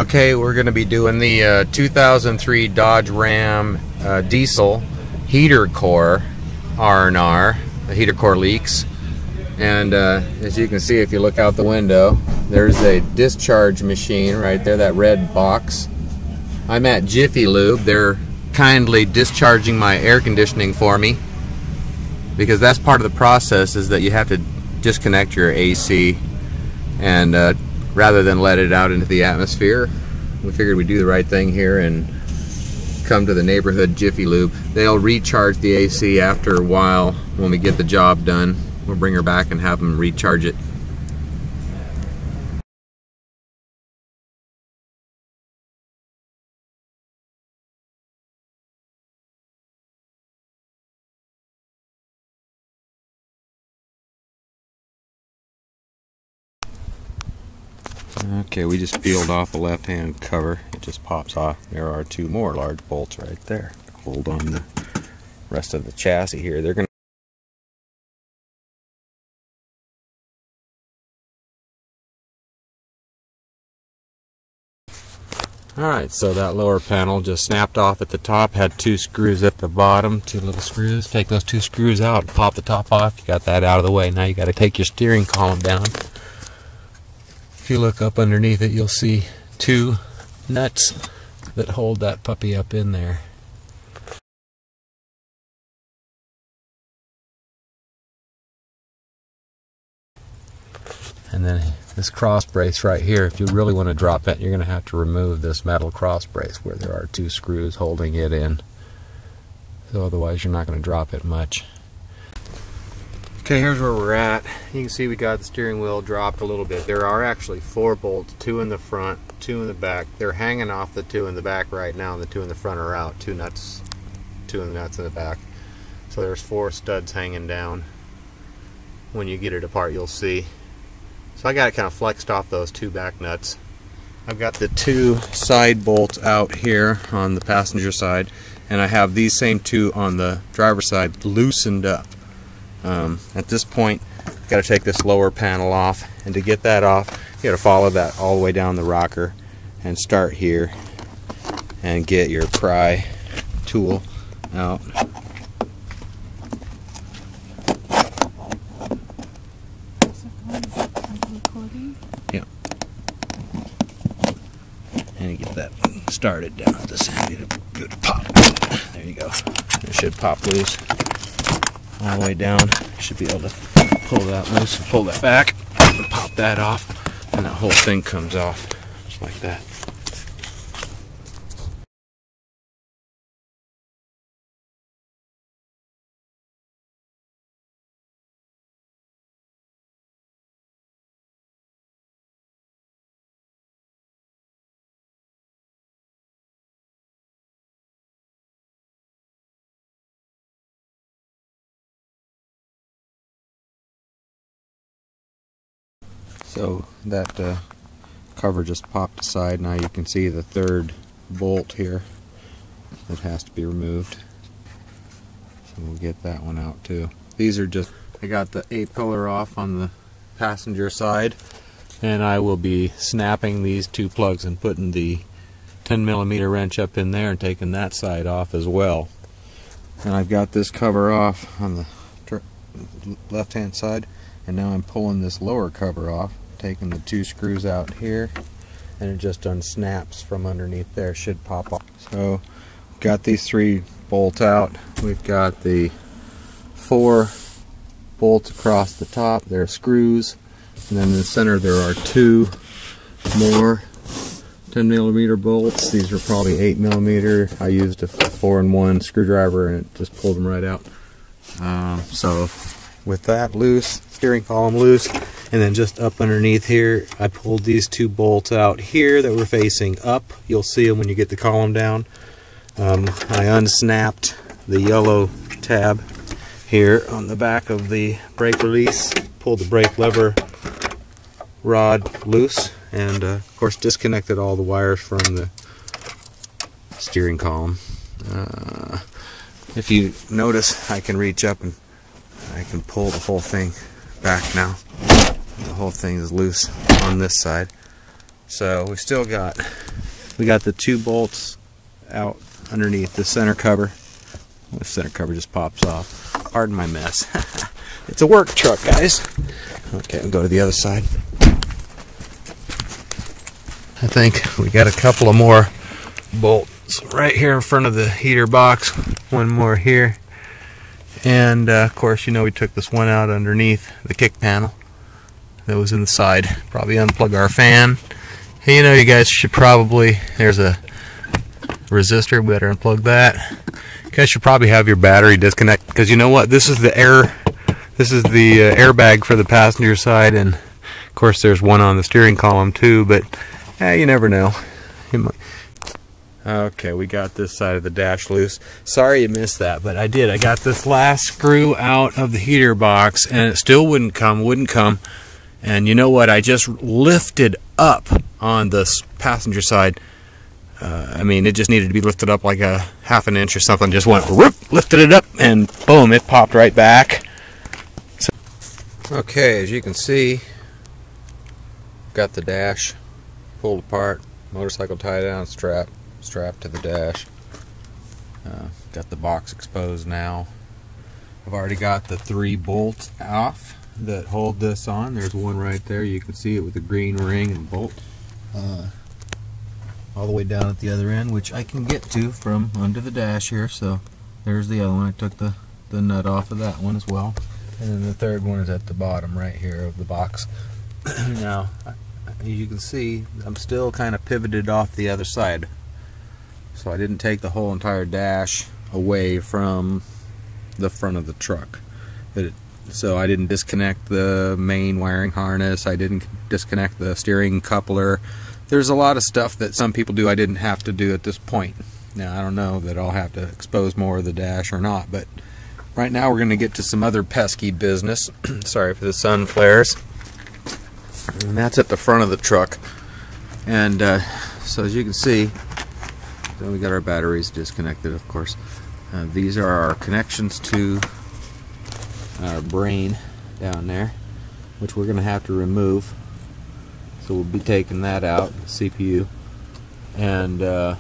Okay, we're going to be doing the 2003 Dodge Ram diesel heater core R&R. The heater core leaks, and as you can see, if you look out the window, there's a discharge machine right there, that red box. I'm at Jiffy Lube. They're kindly discharging my air conditioning for me, because that's part of the process, is that you have to disconnect your AC, and rather than let it out into the atmosphere, we figured we'd do the right thing here and come to the neighborhood Jiffy Lube. They'll recharge the AC after a while when we get the job done. We'll bring her back and have them recharge it. Okay, we just peeled off the left-hand cover. It just pops off. There are two more large bolts right there. Hold on the rest of the chassis here. They're going to... Alright, so that lower panel just snapped off at the top, had two screws at the bottom, two little screws. Take those two screws out, pop the top off. You got that out of the way. Now you got to take your steering column down. If you look up underneath it, you'll see two nuts that hold that puppy up in there. And then this cross brace right here, if you really want to drop it, you're going to have to remove this metal cross brace where there are two screws holding it in. So otherwise you're not going to drop it much. Okay, here's where we're at. You can see we got the steering wheel dropped a little bit. There are actually 4 bolts, 2 in the front, 2 in the back. They're hanging off the 2 in the back right now, and the 2 in the front are out. 2 nuts in the back. So there's 4 studs hanging down. When you get it apart, you'll see. So I got it kind of flexed off those 2 back nuts. I've got the 2 side bolts out here on the passenger side, and I have these same 2 on the driver's side loosened up. At this point, you've got to take this lower panel off, and to get that off, you got to follow that all the way down the rocker and start here and get your pry tool out. Yeah. And you get that started down at this end. Good pop. There you go. It should pop loose. All the way down, should be able to pull that loose and pull that back and pop that off, and that whole thing comes off just like that. So that cover just popped aside. Now you can see the 3rd bolt here that has to be removed. So we'll get that one out too. These are just, I got the A-pillar off on the passenger side, and I will be snapping these 2 plugs and putting the 10mm wrench up in there and taking that side off as well. And I've got this cover off on the left hand side, and now I'm pulling this lower cover off, taking the 2 screws out here, and it just unsnaps from underneath there. Should pop off. So got these 3 bolts out. We've got the 4 bolts across the top. They're screws, and then in the center there are 2 more 10mm bolts. These are probably 8mm. I used a 4-in-1 screwdriver and it just pulled them right out. So with that loose, steering column loose, and then just up underneath here, I pulled these 2 bolts out here that were facing up. You'll see them when you get the column down. I unsnapped the yellow tab here on the back of the brake release, pulled the brake lever rod loose, and of course disconnected all the wires from the steering column. If you notice, I can reach up and I can pull the whole thing back now. The whole thing is loose on this side. So we got the 2 bolts out underneath the center cover. The center cover just pops off. Pardon my mess. It's a work truck, guys. Okay, we'll go to the other side. I think we got a couple of more bolts right here in front of the heater box. One more here. And of course, you know, we took this one out underneath the kick panel that was in the side. Probably unplug our fan. Hey, you know, you guys should probably, there's a resistor, we better unplug that. You guys should probably have your battery disconnect, because you know what, this is the airbag for the passenger side, and of course there's one on the steering column too, but you never know. Okay, we got this side of the dash loose. Sorry you missed that, but I did. I got this last screw out of the heater box, and it still wouldn't come. And you know what? I just lifted up on the passenger side. I mean, it just needed to be lifted up like a half an inch or something. Just went whoop, lifted it up, and boom, it popped right back. So, okay, as you can see, got the dash pulled apart, motorcycle tie down, strapped to the dash. Got the box exposed now. I've already got the 3 bolts off that hold this on. There's one right there. You can see it with the green ring and bolt all the way down at the other end, which I can get to from under the dash here. So there's the other one. I took the nut off of that one as well. And then the third one is at the bottom right here of the box. Now, as you can see, I'm still kind of pivoted off the other side. So I didn't take the whole entire dash away from the front of the truck. So I didn't disconnect the main wiring harness. I didn't disconnect the steering coupler. There's a lot of stuff that some people do I didn't have to do at this point. Now, I don't know that I'll have to expose more of the dash or not, but right now we're going to get to some other pesky business. Sorry for the sun flares. And that's at the front of the truck. And so as you can see, we got our batteries disconnected, of course. These are our connections to our brain down there, which we're going to have to remove. So we'll be taking that out, the CPU, and the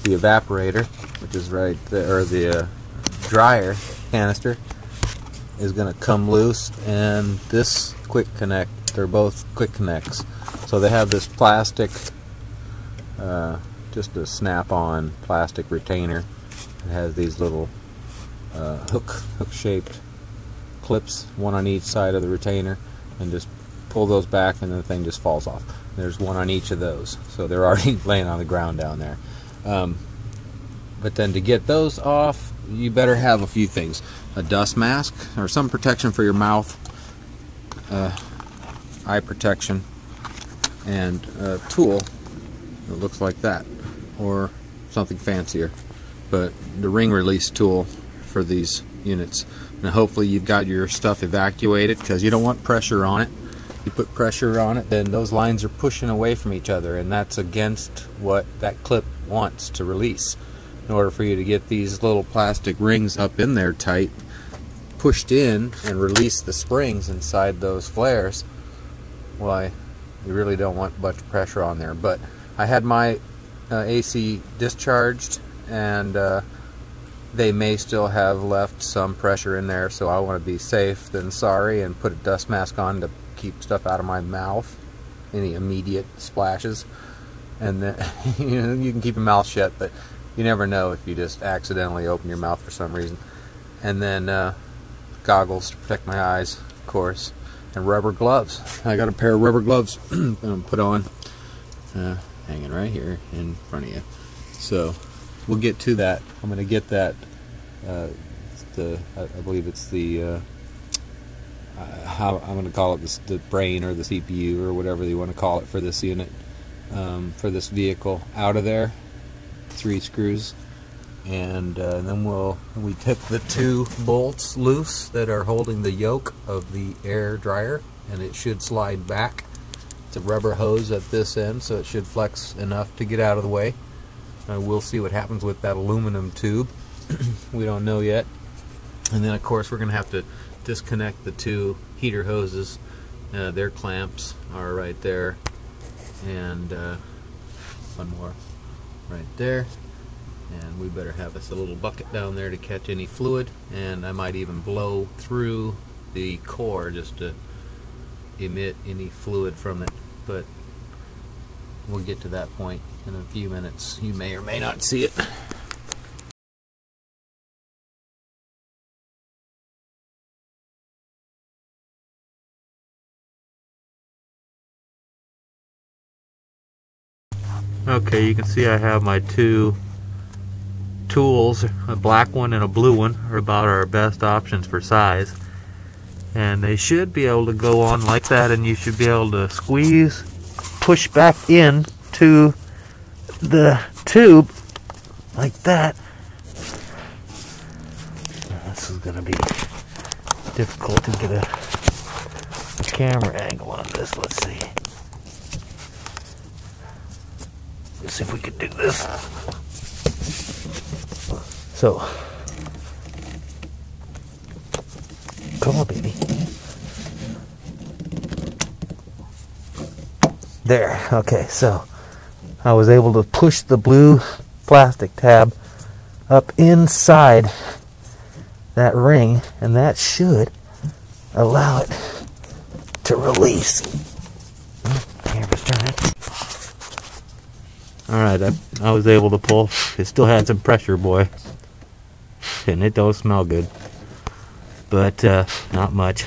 evaporator, which is right there, or the dryer canister, is going to come loose, and this quick connect, they're both quick connects. So they have this plastic, just a snap-on plastic retainer. It has these little hook-shaped clips, one on each side of the retainer, and just pull those back and the thing just falls off. There's one on each of those, so they're already laying on the ground down there. But then to get those off, you better have a few things: a dust mask or some protection for your mouth, eye protection, and a tool that looks like that, or something fancier, but the ring release tool for these units. Now hopefully you've got your stuff evacuated, because you don't want pressure on it. You put pressure on it, then those lines are pushing away from each other, and that's against what that clip wants to release. In order for you to get these little plastic rings up in there tight, pushed in, and release the springs inside those flares, why, you really don't want much pressure on there. But I had my AC discharged, and they may still have left some pressure in there, so I want to be safe than sorry and put a dust mask on to keep stuff out of my mouth, any immediate splashes. And then you can keep your mouth shut, but you never know if you just accidentally open your mouth for some reason. And then goggles to protect my eyes, of course, and rubber gloves. I got a pair of rubber gloves I'm going to put on, hanging right here in front of you. So we'll get to that. I'm going to get that, I believe it's the, how I'm going to call it, the brain or the CPU or whatever you want to call it for this unit, for this vehicle, out of there. 3 screws, and then we took the 2 bolts loose that are holding the yoke of the air dryer, and it should slide back. It's a rubber hose at this end, so it should flex enough to get out of the way. We'll see what happens with that aluminum tube. We don't know yet. And then of course we're going to have to disconnect the 2 heater hoses. Their clamps are right there, and one more right there. And we better have us a little bucket down there to catch any fluid, and I might even blow through the core just to emit any fluid from it, but we'll get to that point in a few minutes. You may or may not see it. Okay, you can see I have my two tools, a black one and a blue one, are about our best options for size. And they should be able to go on like that, and you should be able to squeeze, push back in to the tube like that. This is going to be difficult to get a camera angle on this. Let's see. Let's see if we can do this. So, come on, baby. There. Okay, so I was able to push the blue plastic tab up inside that ring, and that should allow it to release. Camera's turning. Alright, I was able to pull. It still had some pressure, boy. And it don't smell good. But not much.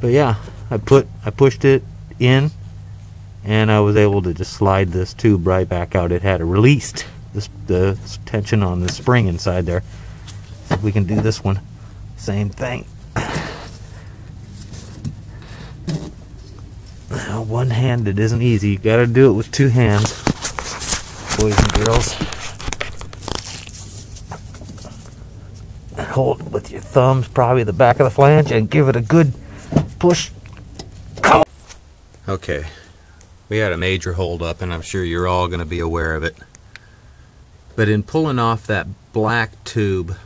But yeah, I pushed it in, and I was able to just slide this tube right back out. It had released the tension on the spring inside there. See if we can do this one. Same thing. One-handed isn't easy. You gotta do it with two hands, boys and girls. Hold it with your thumbs, probably the back of the flange, and give it a good push. Come on. Okay, we had a major hold up, and I'm sure you're all going to be aware of it. But in pulling off that black tube,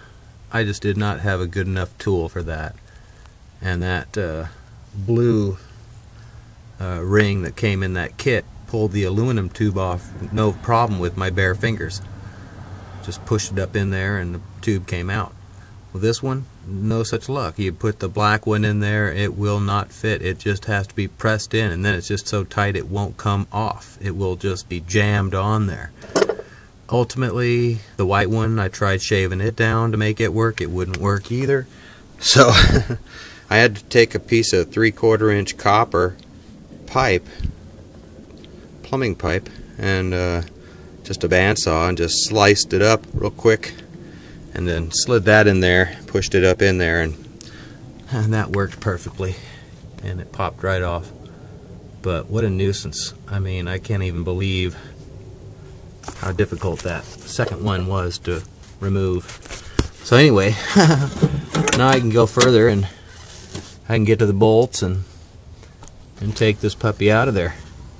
I just did not have a good enough tool for that. And that blue ring that came in that kit pulled the aluminum tube off no problem with my bare fingers. Just pushed it up in there and the tube came out. With this one, no such luck. You put the black one in there, it will not fit. It just has to be pressed in, and then it's just so tight it won't come off. It will just be jammed on there. Ultimately, the white one, I tried shaving it down to make it work. It wouldn't work either. So I had to take a piece of 3/4 inch copper pipe, plumbing pipe, and just a bandsaw, and just sliced it up real quick, and then slid that in there, pushed it up in there, and that worked perfectly, and it popped right off. But what a nuisance. I mean, I can't even believe how difficult that second one was to remove. So anyway, now I can go further, and I can get to the bolts and take this puppy out of there.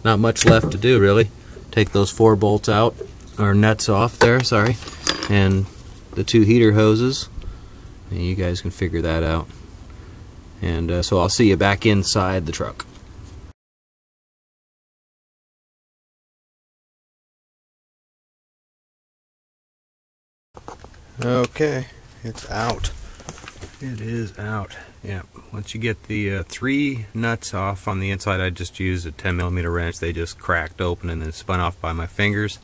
Not much left to do, really. Take those 4 bolts out, or nuts off there, sorry, and the 2 heater hoses, and you guys can figure that out. And so I'll see you back inside the truck. Okay, it's out. It is out. Yeah, once you get the 3 nuts off on the inside, I just used a 10mm wrench. They just cracked open and then spun off by my fingers.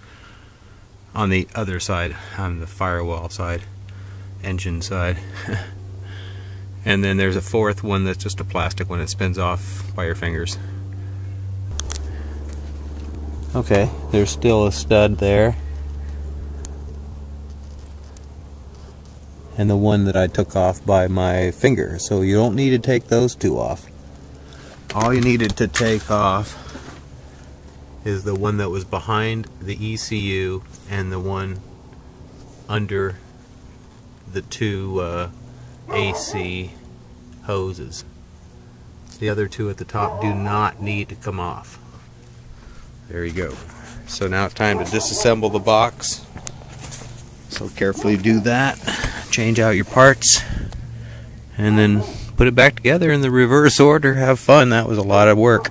On the other side, on the firewall side, engine side. And then there's a 4th one that's just a plastic one that spins off by your fingers. Okay, there's still a stud there. And the one that I took off by my finger. So you don't need to take those 2 off. All you needed to take off is the one that was behind the ECU and the one under the 2 AC hoses. The other 2 at the top do not need to come off. There you go. So now it's time to disassemble the box. So carefully do that. Change out your parts, and then put it back together in the reverse order. Have fun. That was a lot of work.